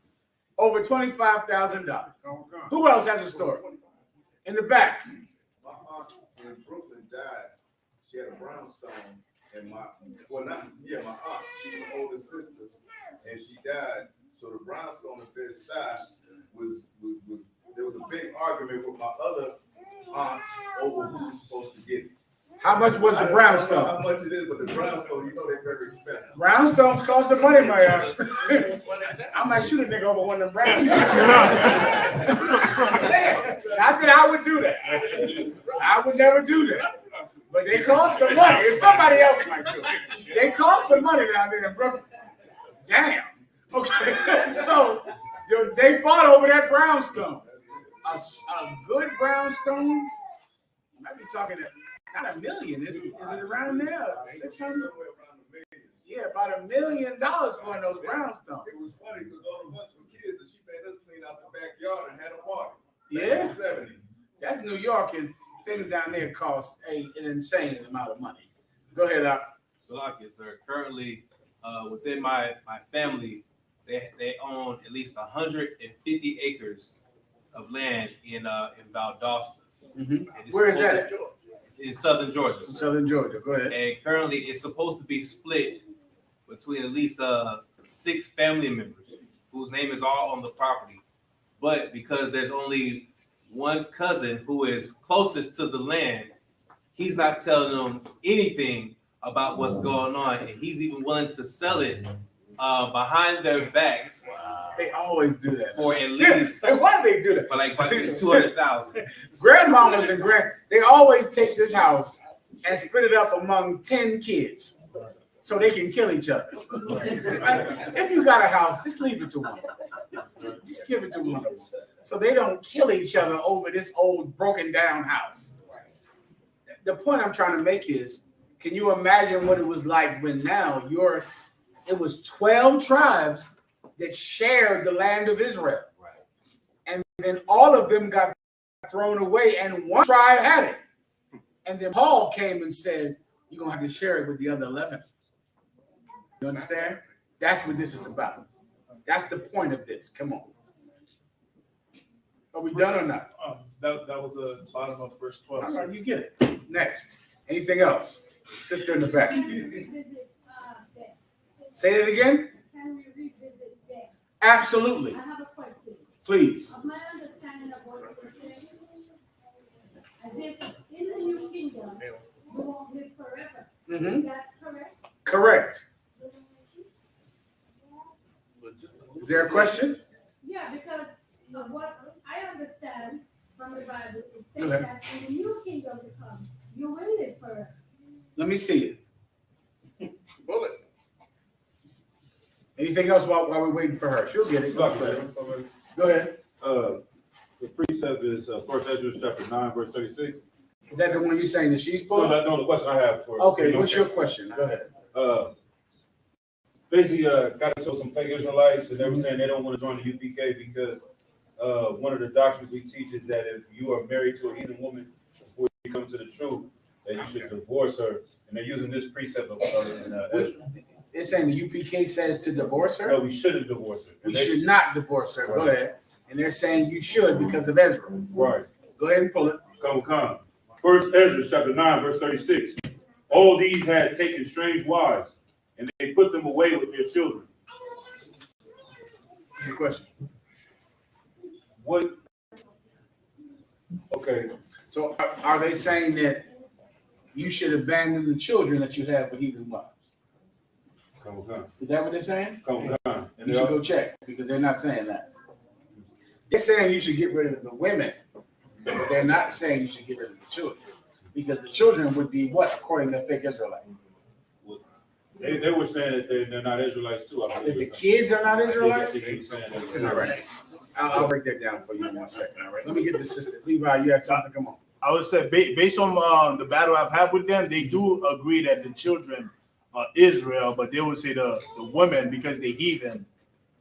over $25,000. Who else has a story? In the back.
My aunt in Brooklyn died. She had a brownstone, and my aunt, she was the oldest sister, and she died. So the brownstone of their side was there was a big argument with my other aunts over who was supposed to get it.
How much was the brownstone?
I don't know how much it is, but the brownstone, they're very expensive.
Brownstones cost some money, man. I might shoot a nigga over one of them brownstones. Not that I would do that. I would never do that. But they cost some money. If somebody else might do it. They cost some money down there in Brooklyn. Damn. Okay, so they fought over that brownstone. A good brownstone. Might be talking not $1 million. Is it around there? 600? Yeah, about $1 million for one of those brownstones.
It was funny because all of us were kids and she made us clean out the backyard and had a party.
Yeah.
In the 70s.
That's New York, and things down there cost an insane amount of money. Go ahead, Al.
Salakia, sir. Currently, within my family, they own at least 150 acres of land in Valdosta.
Mm-hmm. Where is that?
In southern Georgia.
In southern Georgia. Go ahead.
And currently, it's supposed to be split between at least 6 family members whose name is all on the property. But because there's only one cousin who is closest to the land, he's not telling them anything about what's going on, and he's even willing to sell it behind their backs.
They always do that.
For at least
why do they do that?
For like 200,000.
Grandmamas and they always take this house and split it up among 10 kids so they can kill each other. Right? If you got a house, just leave it to one. Just give it to one of them so they don't kill each other over this old broken down house. The point I'm trying to make is, can you imagine what it was like when now it was 12 tribes that shared the land of Israel. Right. And then all of them got thrown away and one tribe had it. And then Paul came and said, you're going to have to share it with the other 11. You understand? That's what this is about. That's the point of this. Come on. Are we done or not?
That was the bottom of verse 12.
All right, you get it. Next. Anything else? Sister in the back. Say it again.
Can we revisit death?
Absolutely.
I have a question.
Please.
Of my understanding of what you're saying, as if in the new kingdom, we won't live forever.
Mm-hmm.
Is that correct?
Correct. Is there a question?
Yeah, because of what I understand from the Bible, it says
Okay.
that in the new kingdom to come, you will live forever.
Let me see it. Bullet. Anything else while we're waiting for her? She'll get it. Go ahead.
The precept is 1 Ezra chapter 9, verse 36.
Is that the one you're saying that she's pulling?
No, the question I have for
Okay, what's your question? Go ahead.
Basically, got into some fake Israelites, and they were saying they don't want to join the U.P.K. because one of the doctrines we teach is that if you are married to a heathen woman before you come to the truth, that you should divorce her. And they're using this precept of Ezra.
They're saying the U.P.K. says to divorce her?
No, we shouldn't divorce her.
We should not divorce her. Go ahead. And they're saying you should because of Ezra.
Right.
Go ahead and pull it.
Come. 1 Ezra chapter 9, verse 36. All these had taken strange wives, and they put them away with their children.
Good question.
What? Okay.
So are they saying that you should abandon the children that you have with heathen wives?
Come.
Is that what they're saying?
Come.
You should go check because they're not saying that. They're saying you should get rid of the women, but they're not saying you should get rid of the children because the children would be what, according to fake Israelite?
They were saying that they're not Israelites too. I
That the kids are not Israelites?
They keep saying that.
All right. I'll break that down for you in 1 second. All right. Let me get the sister. Levi, you had something? Come on.
I would say based on the battle I've had with them, they do agree that the children are Israel, but they would say the women, because they heathen,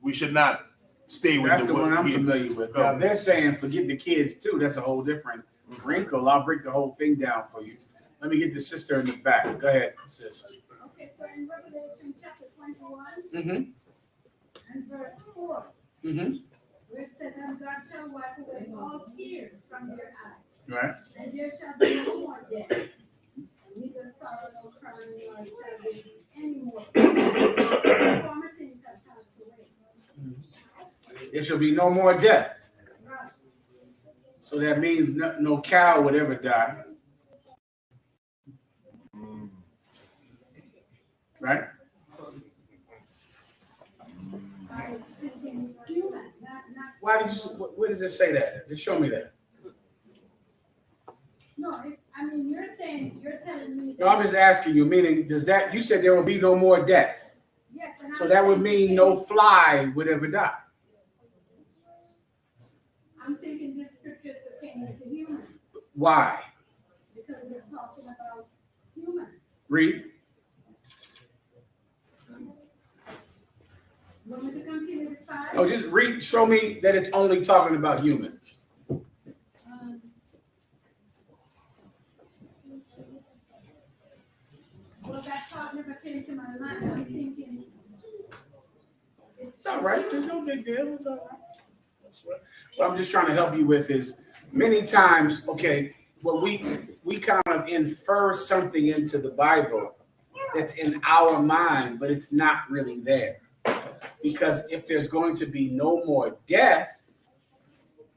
we should not stay with
That's the one I'm familiar with. Now they're saying forget the kids too. That's a whole different wrinkle. I'll break the whole thing down for you. Let me get the sister in the back. Go ahead, sister.
Okay, so in Revelation chapter 21
Mm-hmm.
and verse 4,
Mm-hmm.
where it says, and God shall wipe away all tears from their eyes.
Right.
And there shall be no more death, neither sorrow nor crying, nor shall there be any more. Former things have passed away.
There shall be no more death.
Right.
So that means no cow would ever die. Right?
By thinking human, not.
Why did you? Where does it say that? Just show me that.
No, I mean, you're telling me.
No, I'm just asking you. Meaning, does that? You said there will be no more death.
Yes, and
So that would mean no fly would ever die.
I'm thinking this scripture is pertaining to humans
Why?
because it's talking about humans.
Read.
Want me to continue with 5?
No, just read. Show me that it's only talking about humans.
Well, that thought never came to my mind. I'm thinking
It's all right. There's no big deal. It's all right. What I'm just trying to help you with is many times, okay, well, we kind of infer something into the Bible that's in our mind, but it's not really there. Because if there's going to be no more death,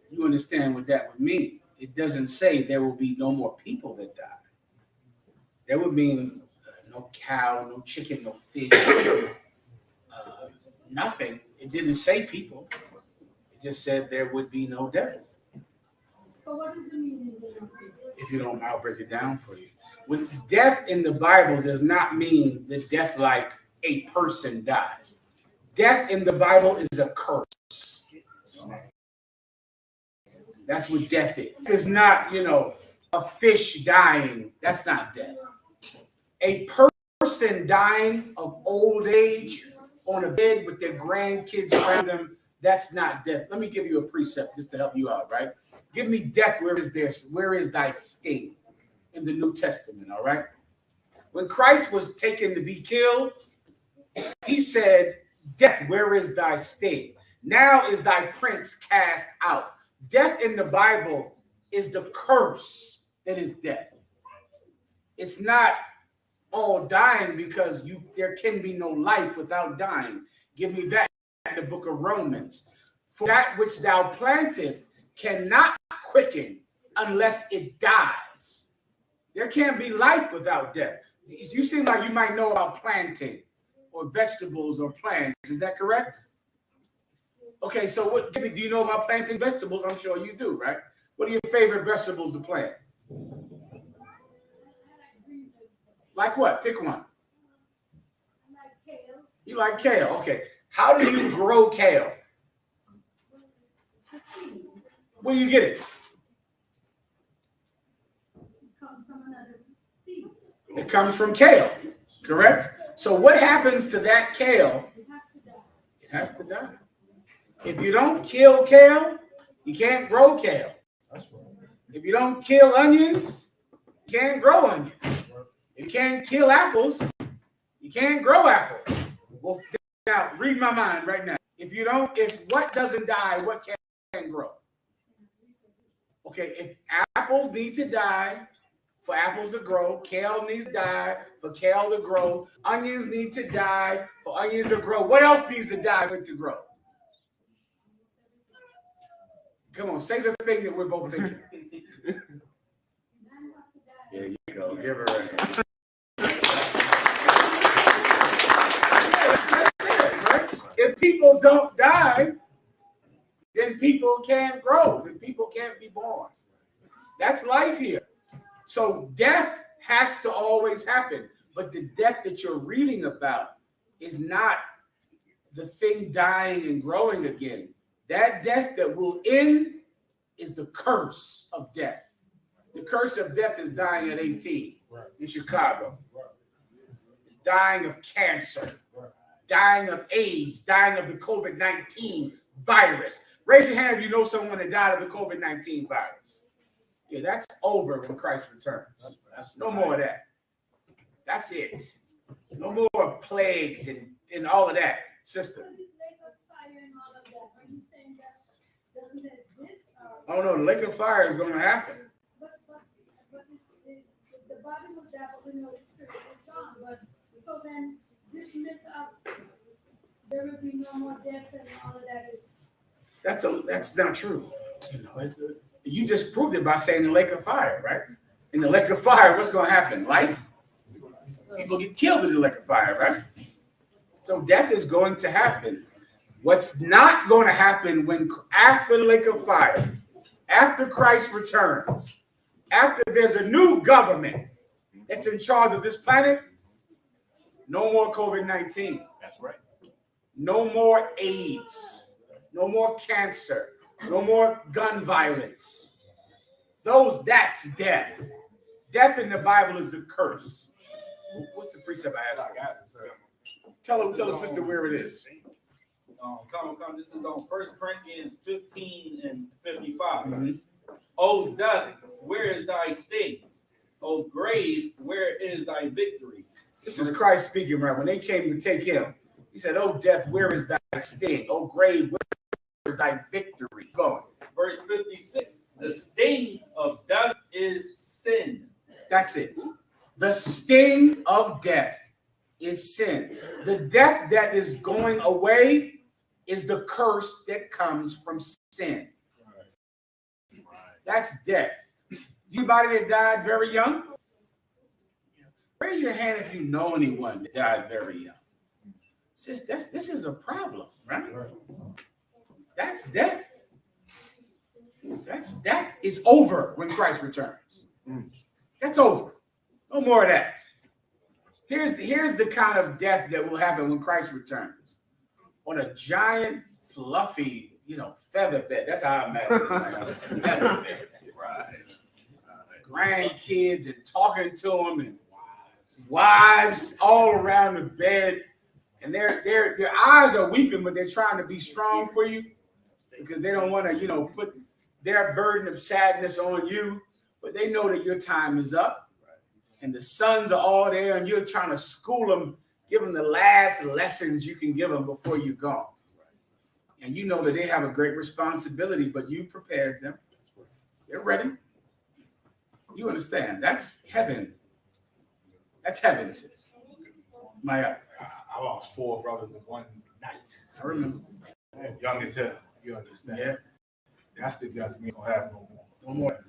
you understand what that would mean. It doesn't say there will be no more people that die. That would mean no cow, no chicken, no fish, nothing. It didn't say people. It just said there would be no death.
So what is the meaning of this?
If you don't, I'll break it down for you. When death in the Bible does not mean the death like a person dies. Death in the Bible is a curse. That's what death is. It's not, a fish dying. That's not death. A person dying of old age on a bed with their grandkids around them, that's not death. Let me give you a precept just to help you out, right? Give me death, where is thy sting in the New Testament, all right? When Christ was taken to be killed, he said, death, where is thy sting? Now is thy prince cast out. Death in the Bible is the curse that is death. It's not all dying because there can be no life without dying. Give me that in the book of Romans. For that which thou plantest cannot quicken unless it dies. There can't be life without death. You seem like you might know about planting or vegetables or plants. Is that correct? Okay, so do you know about planting vegetables? I'm sure you do, right? What are your favorite vegetables to plant? Like what? Pick one.
I like kale.
You like kale. Okay. How do you grow kale? Where do you get it?
It comes from another seed.
It comes from kale, correct? So what happens to that kale?
It has to die.
It has to die. If you don't kill kale, you can't grow kale. If you don't kill onions, you can't grow onions. If you can't kill apples, you can't grow apples. Well, now read my mind right now. If what doesn't die, what can grow? Okay, if apples need to die for apples to grow, kale needs to die for kale to grow, onions need to die for onions to grow. What else needs to die for it to grow? Come on, say the thing that we're both thinking. There you go. Give her a hand. That's it, right? If people don't die, then people can't grow. Then people can't be born. That's life here. So death has to always happen. But the death that you're reading about is not the thing dying and growing again. That death that will end is the curse of death. The curse of death is dying at 18 in Chicago. It's dying of cancer, dying of AIDS, dying of the COVID-19 virus. Raise your hand if you know someone that died of the COVID-19 virus. Yeah, that's over when Christ returns. No more of that. That's it. No more plagues and all of that, sister.
Doesn't exist?
Oh no, the lake of fire is going to happen.
But the body of that, we know the spirit is on. But so then this myth of there will be no more death and all of that is.
That's not true. You just proved it by saying the lake of fire, right? In the lake of fire, what's going to happen? Life? People get killed in the lake of fire, right? So death is going to happen. What's not going to happen after the lake of fire, after Christ returns, after there's a new government that's in charge of this planet, no more COVID-19.
That's right.
No more AIDS. No more cancer. No more gun violence. That's death. Death in the Bible is the curse. What's the precept I asked for? Tell the sister where it is.
This is on 1 Corinthians 15 and 55.
Mm-hmm.
O death, where is thy sting? O grave, where is thy victory?
This is Christ speaking, right? When they came to take him, he said, "O death, where is thy sting? O grave, where is thy victory?" Go.
Verse 56, the sting of death is sin.
That's it. The sting of death is sin. The death that is going away is the curse that comes from sin. That's death. Anybody that died very young? Raise your hand if you know anyone that died very young. Sis, this is a problem, right? That's death. That is over when Christ returns. That's over. No more of that. Here's the kind of death that will happen when Christ returns. On a giant, fluffy, feather bed. That's how I imagine it. Feather bed. Right. Grandkids and talking to them, and wives all around the bed, and their eyes are weeping, but they're trying to be strong for you because they don't want to, put their burden of sadness on you, but they know that your time is up, and the sons are all there, and you're trying to school them, give them the last lessons you can give them before you're gone. And you know that they have a great responsibility, but you prepared them. They're ready. You understand? That's heaven. That's heaven, sis. Maya.
I lost 4 brothers in one night.
I remember.
Young as hell. You understand?
Yeah.
That's the death we don't have no more.
No more.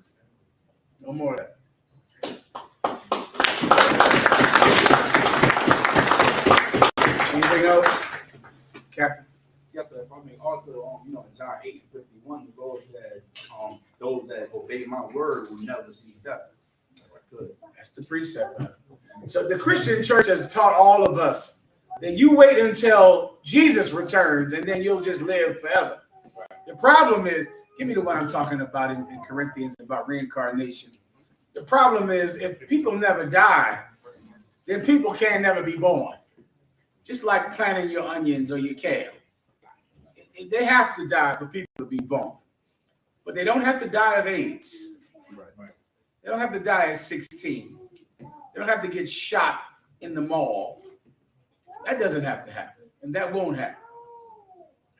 No more of that. Anything else, Captain?
Yes, sir. I mean, also, in John 8:51, the Lord said, those that obey my word will never see death.
That's the precept. So the Christian church has taught all of us that you wait until Jesus returns and then you'll just live forever. The problem is, give me the one I'm talking about in Corinthians about reincarnation. The problem is, if people never die, then people can never be born. Just like planting your onions or your kale. They have to die for people to be born. But they don't have to die of AIDS. They don't have to die at 16. They don't have to get shot in the mall. That doesn't have to happen. And that won't happen.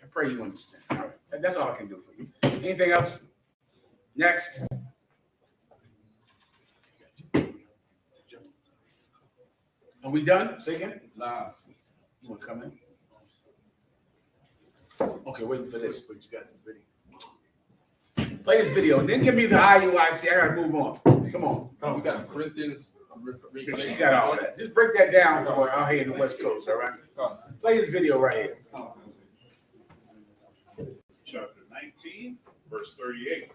I pray you understand. All right. That's all I can do for you. Anything else? Next. Are we done? Say again? Nah. You want to come in? Okay, waiting for this. But you got the video. Play this video, and then give me the IUIC. I gotta move on. Come on.
We got Corinthians.
She got all that. Just break that down for her out here in the West Coast, all right? Play this video right here.
Chapter 19, verse 38.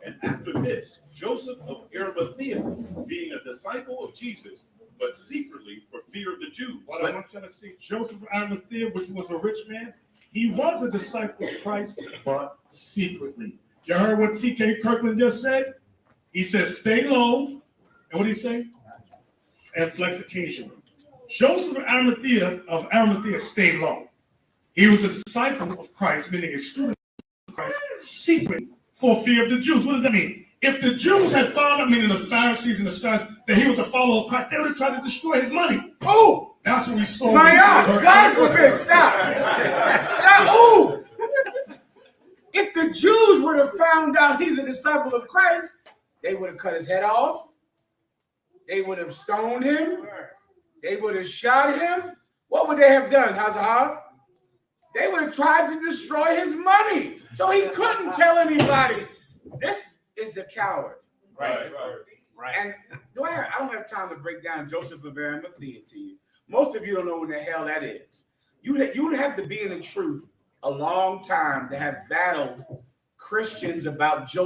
And after this, Joseph of Arimathea, being a disciple of Jesus, but secretly for fear of the Jews.
What I want you to see, Joseph of Arimathea, which was a rich man, he was a disciple of Christ, but secretly. You heard what T.K. Kirkland just said? He says, stay low. And what did he say? And flex occasionally. Joseph of Arimathea stayed low. He was a disciple of Christ, meaning a student of Christ, secretly for fear of the Jews. What does that mean? If the Jews had found out, meaning the Pharisees and the scribes, that he was a follower of Christ, they would have tried to destroy his money.
Oh!
That's what we saw.
My God forbid, stop. Stop. Oh! If the Jews would have found out he's a disciple of Christ, they would have cut his head off. They would have stoned him. They would have shot him. What would they have done, Hazahar? They would have tried to destroy his money. So he couldn't tell anybody. This is a coward.
Right.
And I don't have time to break down Joseph of Arimathea to you. Most of you don't know what the hell that is. You would have to be in the truth a long time to have battled Christians about Joseph